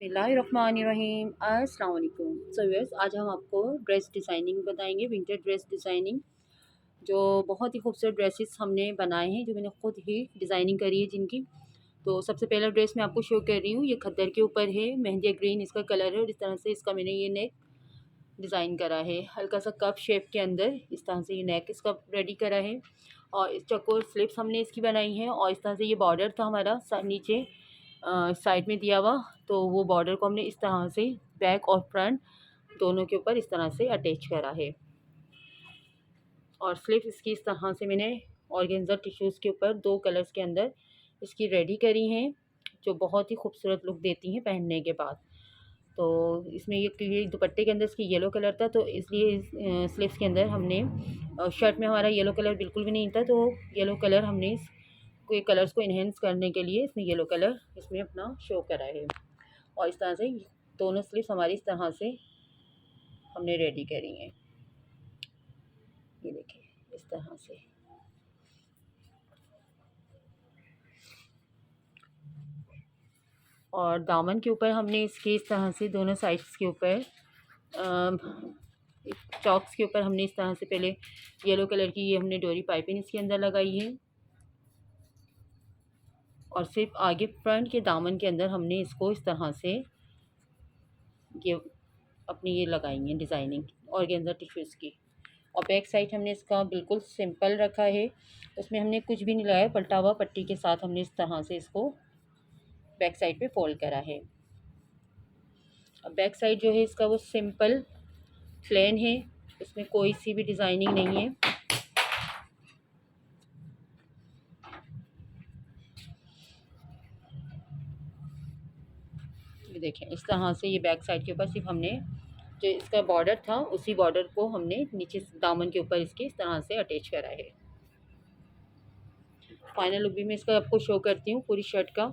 बिस्मिल्लाहिर्रहमानिर्रहीम। अस्सलाम वालेकुम। सो व्यूअर्स, आज हम आपको ड्रेस डिज़ाइनिंग बताएंगे, विंटर ड्रेस डिज़ाइनिंग। जो बहुत ही खूबसूरत ड्रेसेस हमने बनाए हैं, जो मैंने खुद ही डिज़ाइनिंग करी है जिनकी। तो सबसे पहला ड्रेस मैं आपको शो कर रही हूँ। ये खद्दर के ऊपर है, मेहंदी ग्रीन इसका कलर है और इस तरह से इसका मैंने ये नेक डिज़ाइन करा है। हल्का सा कप शेप के अंदर इस तरह से ये नेक इसका रेडी करा है और इस चकोर स्लिप्स हमने इसकी बनाई हैं और इस तरह से ये बॉर्डर था हमारा नीचे साइड में दिया हुआ। तो वो बॉर्डर को हमने इस तरह से बैक और फ्रंट दोनों के ऊपर इस तरह से अटैच करा है और स्लीव्स इसकी इस तरह से मैंने ऑर्गेन्जा टिश्यूज़ के ऊपर दो कलर्स के अंदर इसकी रेडी करी हैं, जो बहुत ही खूबसूरत लुक देती हैं पहनने के बाद। तो इसमें ये दुपट्टे के अंदर इसकी येलो कलर था, तो इसलिए इस स्लीव्स के अंदर हमने शर्ट में हमारा येलो कलर बिल्कुल भी नहीं था, तो येलो कलर हमने कोई कलर्स को इन्हेंस करने के लिए इसमें येलो कलर इसमें अपना शो करा है। और इस तरह से दोनों स्लीव्स हमारी इस तरह से हमने रेडी करी हैं। ये देखिए इस तरह से। और दामन के ऊपर हमने इसके इस तरह से दोनों साइड्स के ऊपर चॉक्स के ऊपर हमने इस तरह से पहले येलो कलर की ये हमने डोरी पाइपिंग इसके अंदर लगाई है और सिर्फ आगे फ्रंट के दामन के अंदर हमने इसको इस तरह से ये अपनी ये लगाई है डिज़ाइनिंग ऑर्गेन्जा टिश्यूज़ की। और बैक साइड हमने इसका बिल्कुल सिंपल रखा है, उसमें हमने कुछ भी नहीं लगाया, पलटा हुआ पट्टी के साथ हमने इस तरह से इसको बैक साइड पे फोल्ड करा है। अब बैक साइड जो है इसका वो सिंपल प्लेन है, इसमें कोई सी भी डिज़ाइनिंग नहीं है। ये देखें इस तरह से ये बैक साइड के ऊपर सिर्फ हमने जो इसका बॉर्डर था उसी बॉर्डर को हमने नीचे दामन के ऊपर इसके इस तरह से अटैच करा है। फाइनल लुक भी मैं इसका आपको शो करती हूँ पूरी शर्ट का।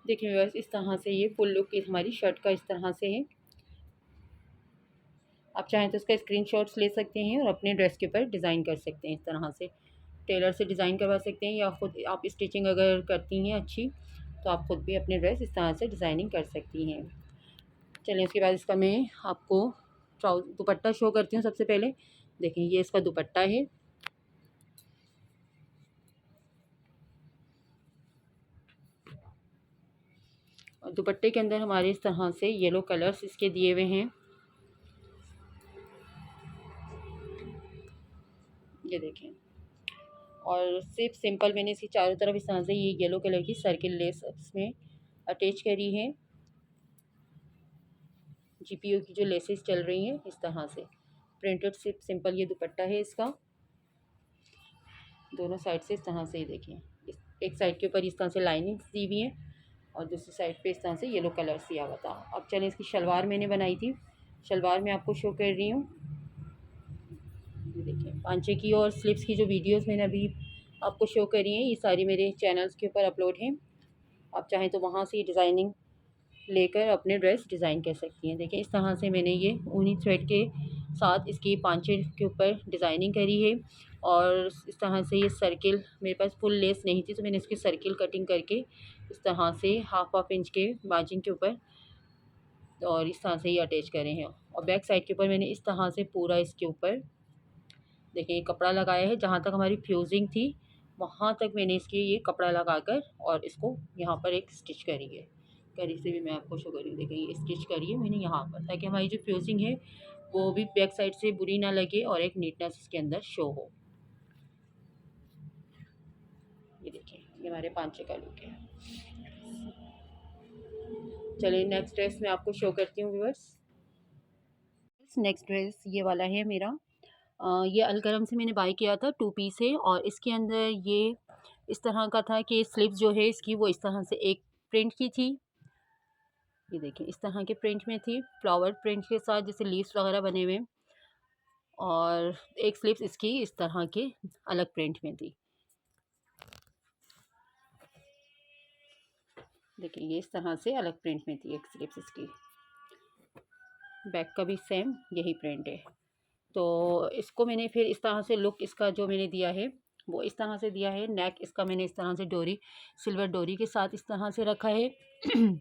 देखिए बस इस तरह से ये फुल लुक हमारी शर्ट का इस तरह से है। आप चाहें तो इसका स्क्रीनशॉट्स ले सकते हैं और अपने ड्रेस के ऊपर डिज़ाइन कर सकते हैं। इस तरह से टेलर से डिज़ाइन करवा सकते हैं या ख़ुद आप स्टिचिंग अगर करती हैं अच्छी तो आप ख़ुद भी अपने ड्रेस इस तरह से डिज़ाइनिंग कर सकती हैं। चलिए उसके बाद इसका मैं आपको दुपट्टा शो करती हूँ। सबसे पहले देखें ये इसका दुपट्टा है। और दुपट्टे के अंदर हमारे इस तरह से येलो कलर्स इसके दिए हुए हैं। ये देखें और सिर्फ सिंपल मैंने इसकी चारों तरफ इस तरह से ये येलो कलर की सर्किल लेस इसमें अटैच करी है। जीपीओ की जो लेसेस चल रही हैं इस तरह से प्रिंटेड सिर्फ सिंपल ये दुपट्टा है इसका। दोनों साइड से इस तरह से ही देखें, एक साइड के ऊपर इस तरह से लाइनिंग्स दी हुई हैं और दूसरी साइड पे इस तरह से येलो कलर दिया हुआ था। अब चलें इसकी शलवार मैंने बनाई थी, शलवार मैं आपको शो कर रही हूँ। ये देखिए पांचे की और स्लिप्स की जो वीडियोस मैंने अभी आपको शो करी हैं ये सारी मेरे चैनल्स के ऊपर अपलोड हैं। आप चाहें तो वहाँ से डिज़ाइनिंग लेकर अपने ड्रेस डिज़ाइन कर सकती हैं। देखिए इस तरह से मैंने ये ऊनी थ्रेड के साथ इसकी पांचे के ऊपर डिज़ाइनिंग करी है और इस तरह से ये सर्किल मेरे पास फुल लेस नहीं थी तो मैंने इसकी सर्किल कटिंग करके इस तरह से हाफ इंच के मार्जिन के ऊपर और इस तरह से ये अटैच करे हैं। और बैक साइड के ऊपर मैंने इस तरह से पूरा इसके ऊपर देखिए ये कपड़ा लगाया है, जहाँ तक हमारी फ्यूजिंग थी वहाँ तक मैंने इसके ये कपड़ा लगाकर और इसको यहाँ पर एक स्टिच करी है। करी से भी मैं आपको शो करी, देखिए ये स्टिच करी है मैंने यहाँ पर, ताकि हमारी जो फ्यूजिंग है वो भी बैक साइड से बुरी ना लगे और एक नीटनेस इसके अंदर शो हो। ये देखिए ये हमारे पांचे का लुक है। चलिए नेक्स्ट ड्रेस मैं आपको शो करती हूँ व्यूअर्स। नेक्स्ट ड्रेस ये वाला है मेरा। ये अलगरम से मैंने बाय किया था, 2 पीस है और इसके अंदर ये इस तरह का था कि स्लीव्स जो है इसकी वो इस तरह से एक प्रिंट की थी। ये देखिए इस तरह के प्रिंट में थी, फ्लावर प्रिंट के साथ जैसे लीव्स वगैरह बने हुए, और एक स्लीव्स इसकी इस तरह के अलग प्रिंट में थी। देखिए ये इस तरह से अलग प्रिंट में थी एक स्लीव्स इसकी। बैक का भी सेम यही प्रिंट है। तो इसको मैंने फिर इस तरह से लुक इसका जो मैंने दिया है वो इस तरह से दिया है। नेक इसका मैंने इस तरह से डोरी, सिल्वर डोरी के साथ इस तरह से रखा है।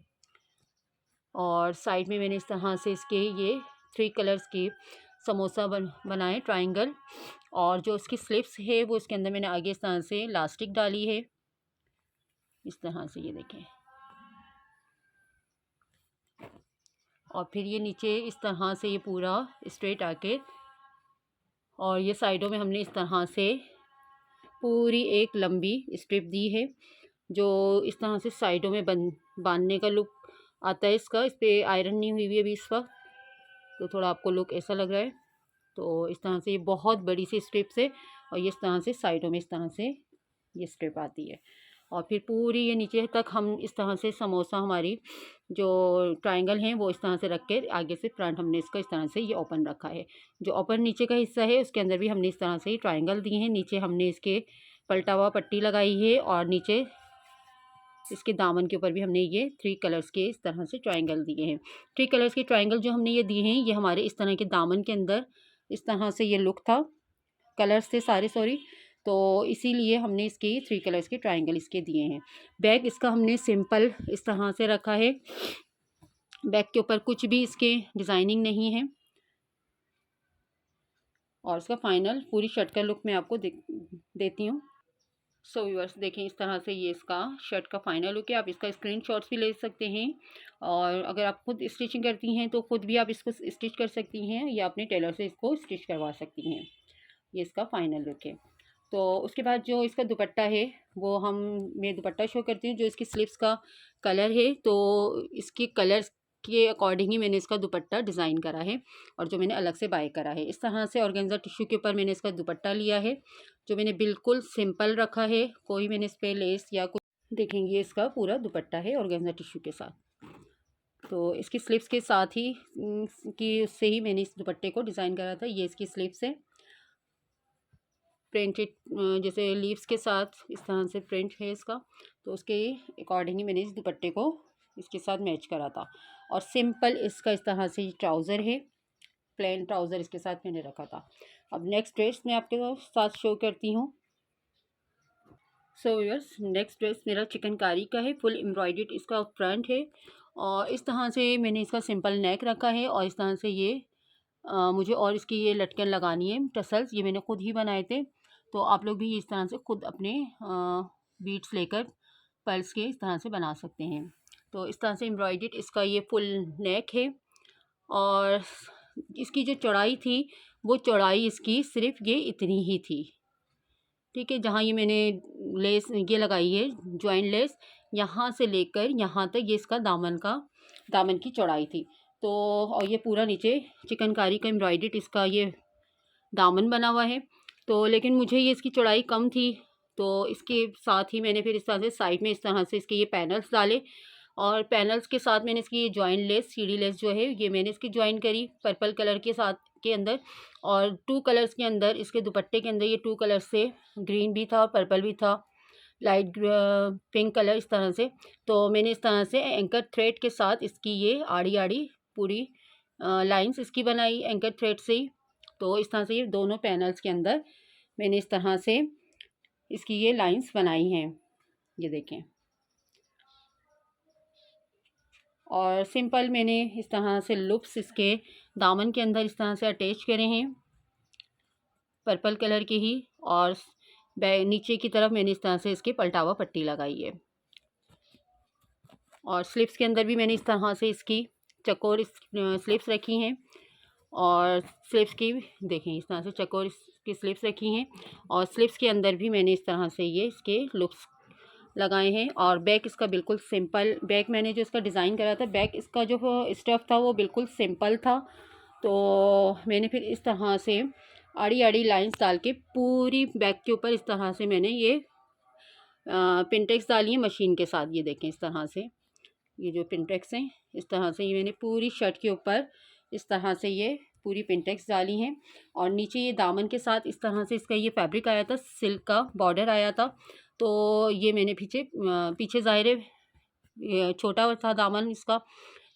और साइड में मैंने इस तरह से इसके ये 3 कलर्स के समोसा बनाए ट्रायंगल। और जो उसकी स्लिप्स है वो इसके अंदर मैंने आगे इस तरह से इलास्टिक डाली है, इस तरह से ये देखें। और फिर ये नीचे इस तरह से ये पूरा स्ट्रेट आके, और ये साइडों में हमने इस तरह से पूरी एक लंबी स्ट्रिप दी है, जो इस तरह से साइडों में बांधने का लुक आता है इसका। इस पर आयरन नहीं हुई हुई अभी इस वक्त, तो थोड़ा आपको लुक ऐसा लग रहा है। तो इस तरह से ये बहुत बड़ी सी स्ट्रिप्स है, और ये इस तरह से साइडों में इस तरह से ये स्ट्रिप आती है। और फिर पूरी ये नीचे तक हम इस तरह से समोसा हमारी जो ट्रायंगल हैं वो इस तरह से रख के आगे से फ्रंट हमने इसका इस तरह से ये ओपन रखा है। जो ओपन नीचे का हिस्सा है उसके अंदर भी हमने इस तरह से ट्रायंगल दिए हैं। नीचे हमने इसके पलटा हुआ पट्टी लगाई है, और नीचे इसके दामन के ऊपर भी हमने ये 3 कलर्स के इस तरह से ट्रायंगल दिए हैं। 3 कलर्स के ट्रायंगल जो हमने ये दिए हैं, ये हमारे इस तरह के दामन के अंदर इस तरह से ये लुक था, कलर्स थे सारे, सॉरी। तो इसीलिए हमने इसके 3 कलर्स के ट्रायंगल इसके दिए हैं। बैक इसका हमने सिंपल इस तरह से रखा है, बैक के ऊपर कुछ भी इसके डिज़ाइनिंग नहीं है। और इसका फाइनल पूरी शर्ट का लुक मैं आपको देती हूँ। सो व्यूअर्स देखें, इस तरह से ये इसका शर्ट का फाइनल लुक है। आप इसका स्क्रीनशॉट्स भी ले सकते हैं, और अगर आप खुद स्टिचिंग करती हैं तो खुद भी आप इसको स्टिच कर सकती हैं, या अपने टेलर से इसको स्टिच करवा सकती हैं। ये इसका फाइनल लुक है। तो उसके बाद जो इसका दुपट्टा है वो मैं दुपट्टा शो करती हूँ। जो इसकी स्लीव्स का कलर है, तो इसके कलर्स के अकॉर्डिंग ही मैंने इसका दुपट्टा डिज़ाइन करा है, और जो मैंने अलग से बाय करा है। इस तरह से ऑर्गेन्जा टिश्यू के ऊपर मैंने इसका दुपट्टा लिया है, जो मैंने बिल्कुल सिंपल रखा है। कोई मैंने इस पर लेस या कुछ, देखेंगे इसका पूरा दुपट्टा है ऑर्गेन्जा टिश्यू के साथ। तो इसकी स्लीव्स के साथ ही कि उससे ही मैंने इस दुपट्टे को डिज़ाइन करा था। ये इसकी स्लीव्स है, प्रिंटेड जैसे लीव्स के साथ इस तरह से प्रिंट है इसका, तो उसके अकॉर्डिंग ही मैंने इस दुपट्टे को इसके साथ मैच करा था। और सिंपल इसका इस तरह से ट्राउज़र है, प्लेन ट्राउज़र इसके साथ मैंने रखा था। अब नेक्स्ट ड्रेस मैं आपके साथ शो करती हूँ। सो व्यूअर्स, नेक्स्ट ड्रेस मेरा चिकनकारी का है, फुल एम्ब्रॉयडर्ड इसका फ्रंट है, और इस तरह से मैंने इसका सिंपल नेक रखा है, और इस तरह से ये मुझे और इसकी ये लटकन लगानी है, टसल्स ये मैंने खुद ही बनाए थे। तो आप लोग भी इस तरह से खुद अपने बीड्स लेकर पर्ल्स के इस तरह से बना सकते हैं। तो इस तरह से एम्ब्रॉयडर्ड इसका ये फुल नेक है, और इसकी जो चौड़ाई थी वो चौड़ाई इसकी सिर्फ ये इतनी ही थी, ठीक है। जहाँ ये मैंने लेस ये लगाई है जॉइंट लेस, यहाँ से लेकर यहाँ तक ये इसका दामन की चौड़ाई थी। तो और ये पूरा नीचे चिकनकारी का एम्ब्रॉयडर्ड इसका ये दामन बना हुआ है। तो लेकिन मुझे ये इसकी चौड़ाई कम थी, तो इसके साथ ही मैंने फिर इस तरह से साइड में इस तरह से इसके ये पैनल्स डाले, और पैनल्स के साथ मैंने इसकी ये जॉइंट लेस, सीढ़ी लेस जो है ये मैंने इसकी जॉइन करी पर्पल कलर के साथ के अंदर। और 2 कलर्स के अंदर इसके दुपट्टे के अंदर ये 2 कलर्स से ग्रीन भी था और पर्पल भी था, लाइट पिंक कलर इस तरह से। तो मैंने इस तरह से एंकर थ्रेड के साथ इसकी ये आड़ी आड़ी पूरी लाइंस इसकी बनाई एंकर थ्रेड से ही। तो इस तरह से ये दोनों पैनल्स के अंदर मैंने इस तरह से इसकी ये लाइंस बनाई हैं, ये देखें। और सिंपल मैंने इस तरह से लूप्स इसके दामन के अंदर इस तरह से अटैच करे हैं पर्पल कलर के ही, और नीचे की तरफ मैंने इस तरह से इसके पलटावा पट्टी लगाई है। और स्लिप्स के अंदर भी मैंने इस तरह से इसकी चकोर स्लिप्स रखी हैं, और स्लिप्स की देखें इस तरह से चकोर की स्लिप्स रखी हैं, और स्लिप्स के अंदर भी मैंने इस तरह से ये इसके लुप्स लगाए हैं। और बैक इसका बिल्कुल सिंपल, बैक मैंने जो इसका डिज़ाइन करा था, बैक इसका जो स्टफ़ था वो बिल्कुल सिंपल था। तो मैंने फिर इस तरह से आड़ी आड़ी लाइंस डाल के पूरी बैक के ऊपर इस तरह से मैंने ये पिंटेक्स डाली है मशीन के साथ, ये देखें इस तरह से ये जो पिंटेक्स हैं इस तरह से ये मैंने पूरी शर्ट के ऊपर इस तरह से ये पूरी पिंटेक्स डाली हैं। और नीचे ये दामन के साथ इस तरह से इसका ये फैब्रिक आया था, सिल्क का बॉर्डर आया था। तो ये मैंने पीछे ज़ाहिर है छोटा था दामन इसका,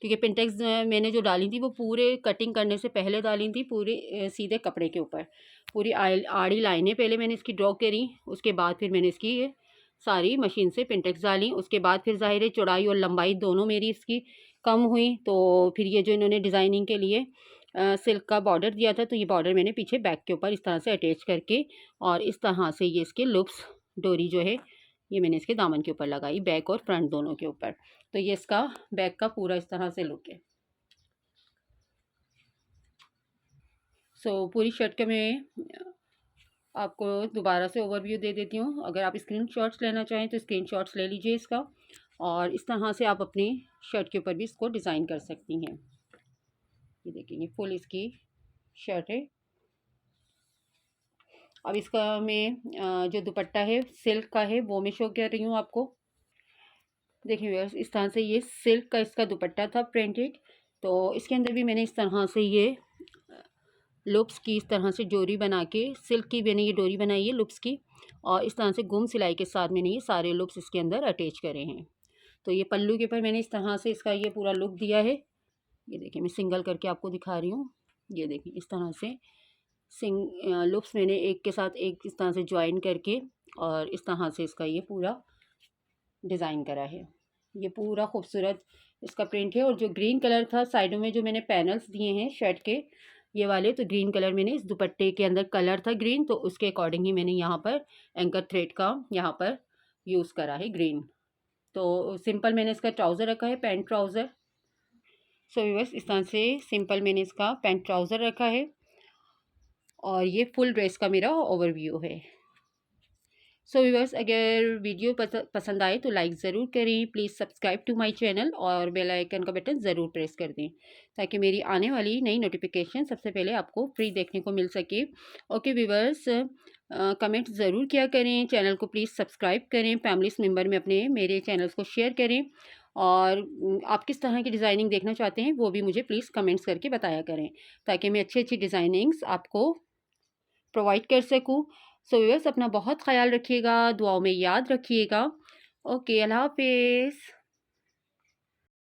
क्योंकि पिंटेक्स मैंने जो डाली थी वो पूरे कटिंग करने से पहले डाली थी, पूरे सीधे कपड़े के ऊपर। पूरी आड़ी लाइनें पहले मैंने इसकी ड्रॉ करी, उसके बाद फिर मैंने इसकी सारी मशीन से पिंटेक्स डाली। उसके बाद फिर ज़ाहिर है चौड़ाई और लंबाई दोनों मेरी इसकी कम हुई, तो फिर ये जो इन्होंने डिज़ाइनिंग के लिए सिल्क का बॉर्डर दिया था, तो ये बॉर्डर मैंने पीछे बैक के ऊपर इस तरह से अटैच करके और इस तरह से ये इसके लूप्स डोरी जो है ये मैंने इसके दामन के ऊपर लगाई, बैक और फ्रंट दोनों के ऊपर। तो ये इसका बैक का पूरा इस तरह से लुक है। पूरी शर्ट का मैं आपको दोबारा से ओवरव्यू दे देती हूँ। अगर आप स्क्रीनशॉट्स लेना चाहें तो स्क्रीनशॉट्स ले लीजिए इसका, और इस तरह से आप अपनी शर्ट के ऊपर भी इसको डिज़ाइन कर सकती हैं। ये देखिए फुल इसकी शर्ट है। अब इसका मैं जो दुपट्टा है सिल्क का है वो मैं शो कर रही हूँ आपको। देखिए व्यूअर्स, इस तरह से ये सिल्क का इसका दुपट्टा था प्रिंटेड। तो इसके अंदर भी मैंने इस तरह से ये लूप्स की इस तरह से डोरी बना के, सिल्क की मैंने ये डोरी बनाई है लूप्स की, और इस तरह से गुम सिलाई के साथ मैंने ये सारे लूप्स इसके अंदर अटैच करे हैं। तो ये पल्लू के ऊपर मैंने इस तरह से इसका ये पूरा लुक दिया है। ये देखिए मैं सिंगल करके आपको दिखा रही हूँ। ये देखिए इस तरह से लूप्स मैंने एक के साथ एक इस तरह से ज्वाइन करके और इस तरह से इसका ये पूरा डिज़ाइन करा है। ये पूरा खूबसूरत इसका प्रिंट है। और जो ग्रीन कलर था साइडों में जो मैंने पैनल्स दिए हैं शर्ट के ये वाले, तो ग्रीन कलर मैंने इस दुपट्टे के अंदर कलर था ग्रीन, तो उसके अकॉर्डिंग ही मैंने यहाँ पर एंकर थ्रेड का यहाँ पर यूज़ करा है ग्रीन। तो सिंपल मैंने इसका ट्राउज़र रखा है, पैंट ट्राउज़र। व्यूअर्स, इस तरह से सिंपल मैंने इसका पैंट ट्राउज़र रखा है, और ये फुल ड्रेस का मेरा ओवरव्यू है। व्यूअर्स, अगर वीडियो पसंद आए तो लाइक ज़रूर करें, please subscribe to my channel और बेल आइकन का बटन ज़रूर प्रेस कर दें ताकि मेरी आने वाली नई नोटिफिकेशन सबसे पहले आपको फ्री देखने को मिल सके। ओके व्यूअर्स, कमेंट ज़रूर किया करें, चैनल को प्लीज़ सब्सक्राइब करें, फैमिलीज मेम्बर में अपने मेरे चैनल्स को शेयर करें, और आप किस तरह की डिज़ाइनिंग देखना चाहते हैं वो भी मुझे प्लीज़ कमेंट्स करके बताया करें ताकि मैं अच्छी अच्छी डिज़ाइनिंग्स आपको प्रोवाइड कर सकूँ। व्यूअर्स, अपना बहुत ख्याल रखिएगा, दुआओं में याद रखिएगा। ओके, अल्लाह हाफिज़।